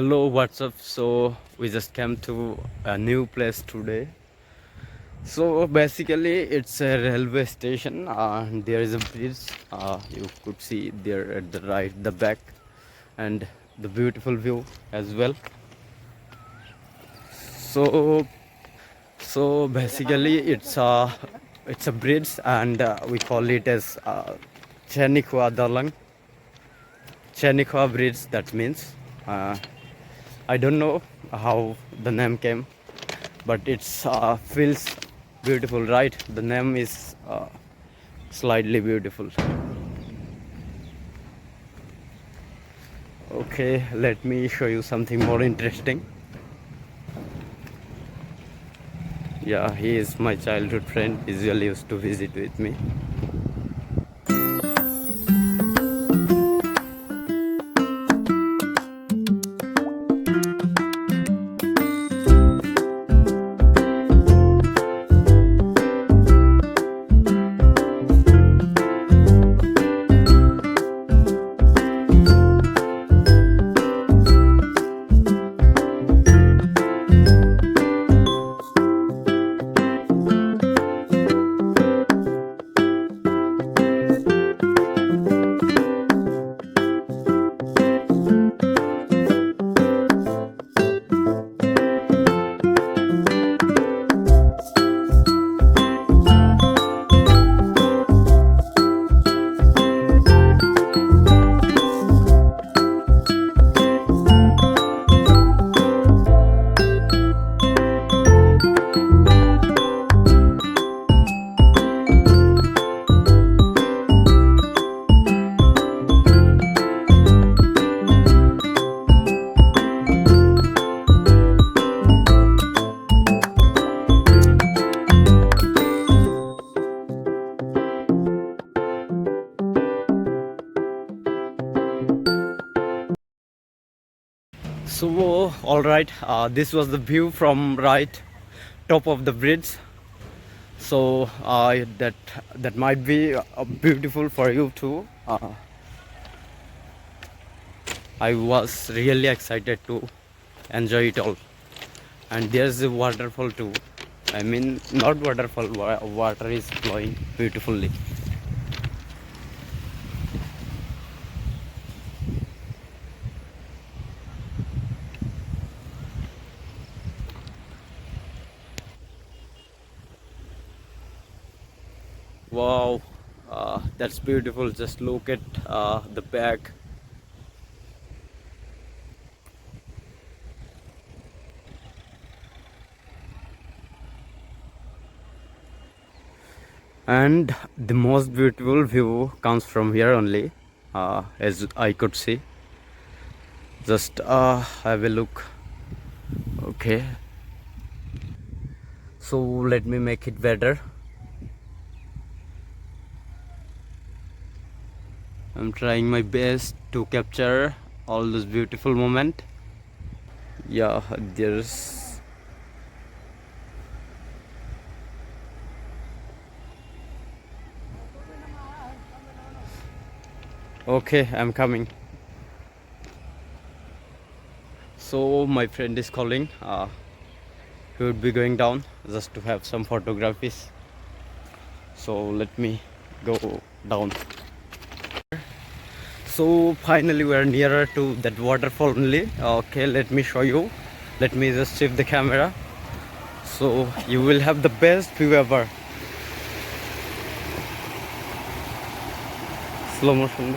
Hello, what's up? So we just came to a new place today. So basically, it's a railway station. There is a bridge. You could see there at the right, the back, and the beautiful view as well. So basically, it's a bridge, and we call it as Chenikwa Dalang, Chenikwa Bridge. That means I don't know how the name came, but it's feels beautiful, right? The name is slightly beautiful. Okay, let me show you something more interesting. Yeah, he is my childhood friend. Usually used to visit with me. So all right, this was the view from right top of the bridge. So that might be beautiful for you too. I was really excited to enjoy it all. And there's a waterfall too. I mean, not waterfall, water is flowing beautifully. Wow, that's beautiful. Just look at the back. And the most beautiful view comes from here only, as I could see. Just have a look. Okay, so let me make it better. I'm trying my best to capture all those beautiful moments. Yeah, there's okay, I'm coming. So my friend is calling. He would be going down just to have some photographies. So let me go down. So finally we are nearer to that waterfall only. Okay, let me show you. Let me just shift the camera. So you will have the best view ever. Slow motion.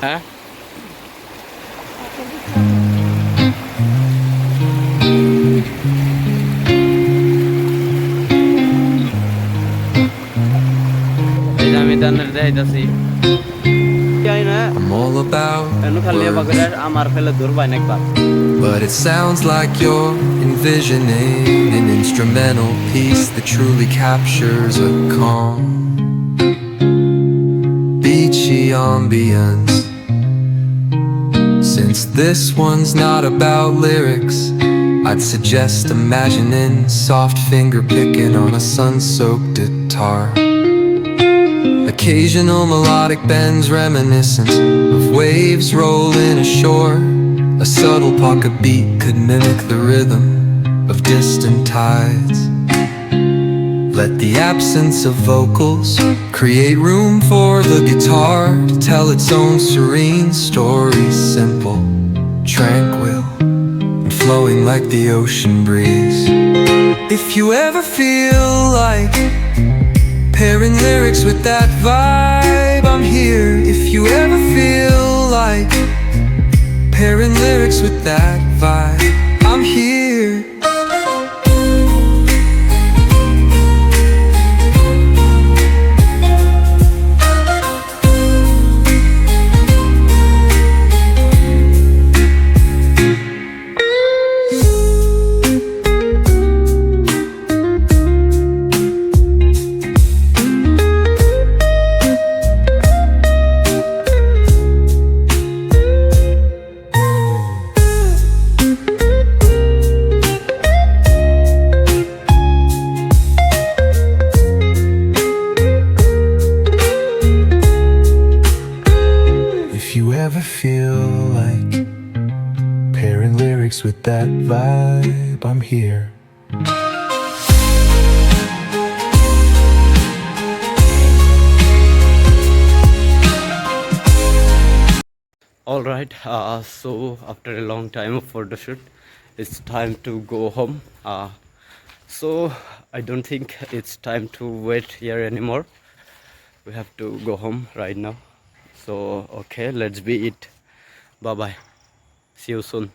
Huh? এই যে আমি তাদের দেখাইতাছি যাই না I'm all about এনু খালি বাগরে words, আমার ফেলে দূর বাইন একবার but it sounds like you're envisioning an instrumental piece that truly captures a calm, beachy ambience. Since this one's not about lyrics, I'd suggest imagining soft finger picking on a sun-soaked guitar. Occasional melodic bends reminiscent of waves rolling ashore. A subtle pocket beat could mimic the rhythm of distant tides. Let the absence of vocals create room for the guitar to tell its own serene story, simple, tranquil, and flowing like the ocean breeze. If you ever feel like pairing lyrics with that vibe, I'm here. If you ever feel like pairing lyrics with that vibe, I'm here. If you ever feel like pairing lyrics with that vibe, I'm here. all right so after a long time of photo shoot it's time to go home so I don't think it's time to wait here anymore. We have to go home right now. So okay, let's be it. Bye bye, see you soon.